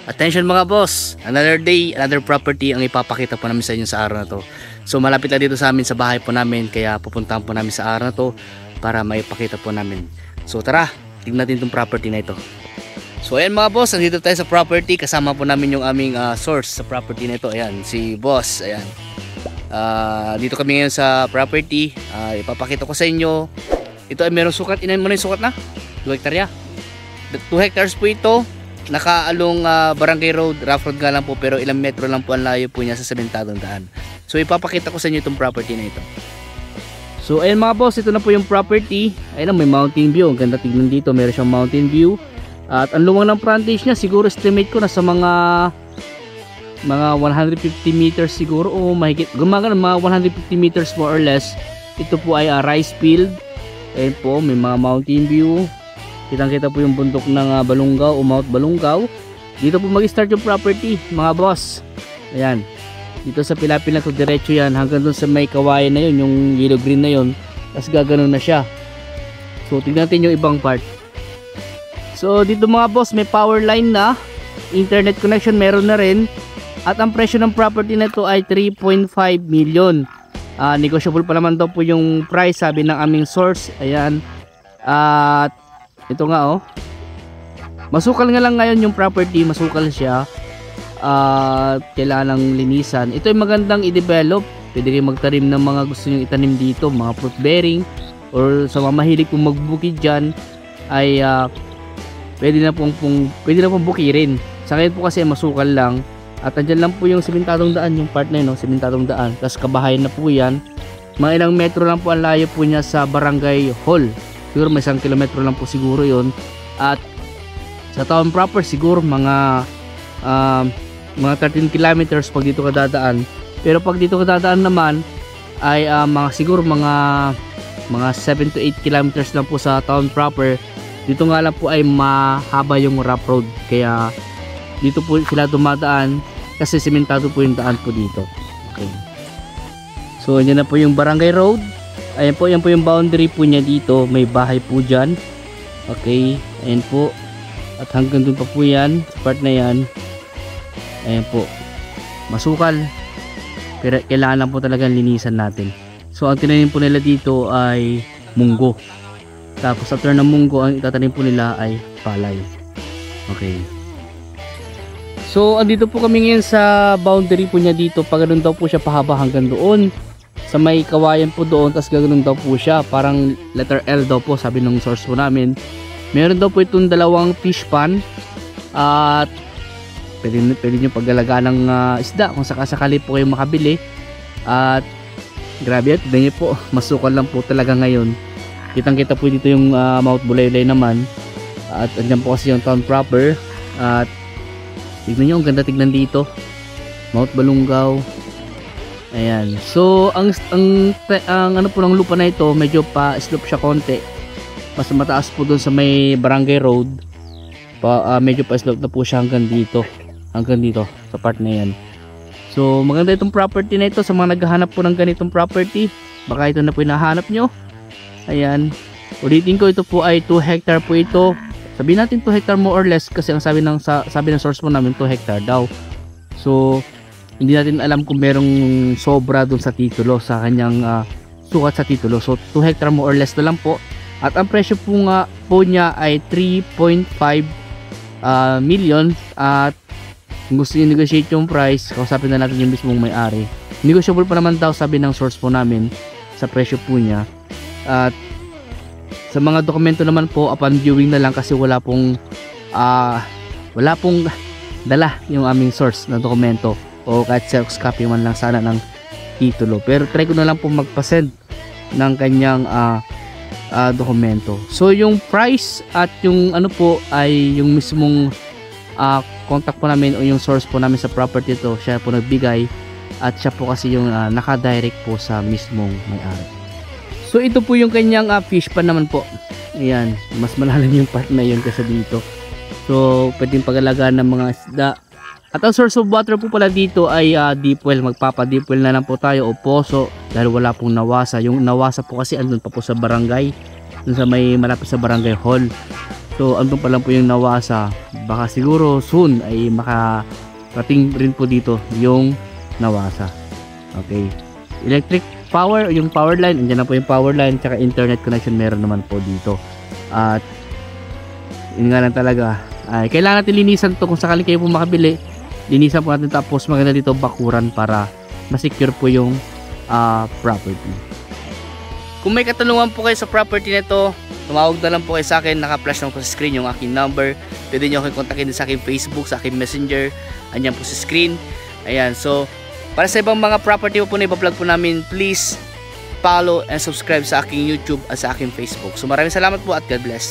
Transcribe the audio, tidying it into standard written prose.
Attention mga boss, another day, another property ang ipapakita po namin sa inyo sa araw na to. So malapit lang dito sa amin sa bahay po namin, kaya pupuntahan po namin sa araw na to para maipakita po namin. So tara, tignan natin itong property na ito. So ayan mga boss, nandito tayo sa property, kasama po namin yung aming source sa property na ito. Ayan, si boss, ayan. Dito kami ngayon sa property, ipapakita ko sa inyo. Ito ay merong sukat, inan mo na yung sukat na? 2 hektarya. 2 hectares po ito. Nakaalong Barangay Road, rough road nga lang po, pero ilang metro lang po ang layo po niya sa sementadong daan. So ipapakita ko sa inyo itong property na ito. So ayan mga boss, ito na po yung property. Ayan, may mountain view, ang ganda tignan dito, meron siyang mountain view. At ang luwang ng frontage niya, siguro estimate ko na sa mga 150 meters siguro, o mahigit, gumagana mga 150 meters more or less. Ito po ay rice field. Ayan po, may mga mountain view. Kitang-kita po yung bundok ng Balungaw o Mount Balungaw. Dito po mag-start yung property, mga boss. Ayan. Dito sa pilapil na to, diretso yan hanggang dun sa may kawayan na yun, yung yellow green na yun. Tapos gaganon na siya. So tignan natin yung ibang part. So dito mga boss, may power line na. Internet connection meron na rin. At ang presyo ng property na to ay 3.5 million. Negotiable pa naman daw po yung price, sabi ng aming source. Ayan. At ito nga oh, masukal nga lang ngayon yung property, masukal siya. Kailangan ng linisan. Ito ay magandang i-develop. Pwede kayo magtanim ng mga gusto nyo itanim dito, mga fruit bearing, or sa mga mahilig kung magbukid dyan ay pwede na pong bukirin. Sa ngayon po kasi masukal lang. At andyan lang po yung sementadong daan, yung part na yun, no? Sementadong daan. Tapos kabahayan na po yan. Mga ilang metro lang po ang layo po niya sa Barangay Hall. Siguro may 1 kilometro lang po siguro yon. At sa town proper siguro mga 13 kilometers pag dito ka dadaan. Pero pag dito ka dadaan naman ay siguro mga 7 to 8 kilometers lang po sa town proper. Dito nga lang po ay mahaba yung rough road, kaya dito po sila dumadaan kasi sementado po yung daan po dito. Okay. So yan na po yung Barangay Road. Ayan po, yan po yung boundary po niya dito. May bahay po dyan. Okay, ayan po. At hanggang dun pa po yan, sa part na yan. Ayan po, masukal. Pero kailangan lang po talagang linisan natin. So ang tinanim po nila dito ay munggo. Tapos after ng munggo, ang itatanim po nila ay palay. Okay. So andito po kami ngayon sa boundary po niya dito. Pag ganun daw po siya pahaba hanggang doon sa may kawayan po doon, tapos gaganoon daw po siya, parang letter L daw po, sabi ng source po namin. Meron daw po itong 2 fish pan at pwede nyo paggalagaan ng isda kung sakasakali po kayo makabili. At grabe at tignan nyo po, masukal lang po talaga ngayon. Kitang kita po dito yung Mount Bulaylay naman. At andyan po kasi yung town proper. At tignan nyo, ang ganda tignan dito, Mount Balungaw. Ayan. So ang ano po ng lupa na ito, medyo pa slope siya konti. Mas mataas po doon sa may Barangay Road. Medyo pa slope na po siya hanggang dito. Hanggang dito sa part na yan. So maganda itong property na ito sa mga naghahanap po ng ganitong property. Baka ito na po hinahanap nyo. Ayan. Ulitin ko, ito po ay 2 hectare po ito. Sabihin natin 2 hectare more or less kasi ang sabi ng source mo namin 2 hectare daw. So hindi natin alam kung merong sobra dun sa titulo, sa kanyang sukat sa titulo. So 2 hectare more or less na lang po. At ang presyo po nga po niya ay 3.5 million. At kung gusto nyo negotiate yung price, kausapin na natin yung mismong may-ari. Negotiable pa naman daw, sabi ng source po namin, sa presyo po niya. At sa mga dokumento naman po, upon viewing na lang kasi wala pong dala yung aming source na dokumento. O kahit Xerox copy man lang sana ng titulo. Pero try ko na lang po magpasend ng kanyang dokumento. So yung price at yung ano po ay yung mismong contact po namin o yung source po namin sa property ito, siya po nagbigay. At siya po kasi yung nakadirect po sa mismong may-ari. So ito po yung kanyang fish pan naman po. Ayan, mas malalim yung part na yun kasi dito. So pwedeng pag-alagaan ng mga isda. At ang source of water po pala dito ay deep well. Magpapa-deep well na lang po tayo o poso dahil wala pong nawasa. Yung nawasa po kasi andun pa po sa barangay, dun sa may malapit sa Barangay Hall. So So andun pa lang po yung Nawasa. Baka siguro soon ay makarating rin po dito yung Nawasa. Okay. Electric power, yung power line, andyan na po yung power line, tsaka internet connection meron naman po dito. At yun nga lang talaga, ay kailangan natin linisan to. Kung sakali kayo po makabili, linisan po natin, tapos maganda dito bakuran para ma-secure po yung property. Kung may katanungan po kayo sa property nito, tumawag na lang po kayo sa akin. Naka-flash lang po sa screen yung aking number. Pwede nyo kayo kontakin sa aking Facebook, sa aking Messenger. Andyan po sa screen. Ayan, so para sa ibang mga property po na ipa-vlog po namin, please follow and subscribe sa aking YouTube at sa aking Facebook. So maraming salamat po at God bless.